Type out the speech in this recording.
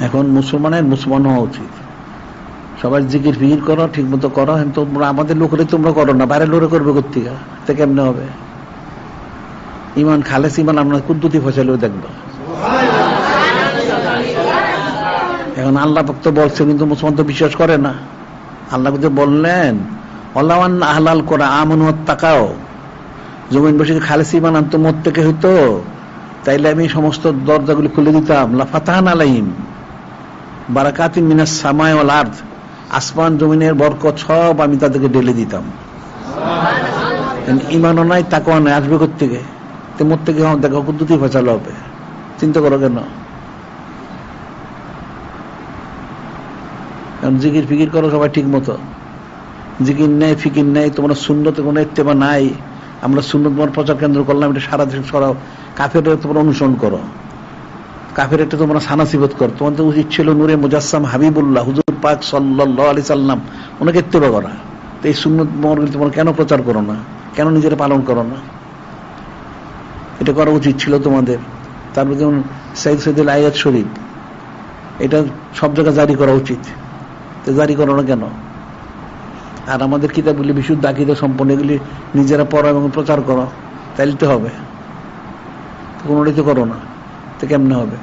এখন মুসলমান হওয়া উচিত। সবাই জিকির ফিকির করো, ঠিক মতো করো। তোমরা আমাদের লোকেরে তোমরা করো না, বাইরের লোকে করবে কোত্থেকে? তে কেমনে হবে? ইমান খালেস ইমান আমরা কুদ্দুতি ফসলেও দেখবো। এখন আল্লাহ ভক্ত বলছে, কিন্তু মুসলমান তো বিশ্বাস করে না। আল্লাহ কিন্তু বললেন অল্লাওয়ান আহলাল করা আমন তাকাও, জমিনবাসীকে খালেস ইমান আনতো মত থেকে হইতো, তাইলে আমি সমস্ত দরজাগুলি খুলে দিতাম। লাফাতাহান আলাইহিম বারাকাতিন মিনাস সামাই ওয়াল আরদ, আসমান জমিনের বরকত সব আমি তাদেরকে ঢেলে দিতাম। ইমানও নাই, তাকওয়া নাই, আসবে কোত্থেকে? তে মত থেকে দেখো কুদ্দুতি ফসল হবে। চিন্তা করো কেন? জিকির ফিকির করো সবাই ঠিক মতো। জিকির নেই, ফিকির নেই, তোমরা সুন্নতে কোনো ইত্তেবা নাই। আমরা সুন্নত তোমার প্রচার কেন্দ্র করলাম, এটা সারা দেশে সরাও। কাফের তোমরা অনুসরণ করো, কাফের এটা তোমরা সানাসিবত করো। তোমাদের উচিত ছিল নূরে মুজাসসাম হাবিবুল্লাহ হুজুর পাক সাল্লাল্লাহু আলাইহি সাল্লাম ওনাকে ইত্তেবা করা। তো এই সুন্নত তোমরা কেন প্রচার করো না? কেন নিজেরা পালন করো না? এটা করা উচিত ছিল তোমাদের। তারপর যেমন সাইদুল আয়াত শরীফ, এটা সব জায়গায় জারি করা উচিত। তো জারি করো না কেন? আর আমাদের কিতাবগুলি বিশুদ্ধ আকীদা সম্পন্ন, এগুলি নিজেরা পড়ো এবং প্রচার করো, তাইলে তো হবে। কোনোটাই তো করো না, তো কেমনে হবে?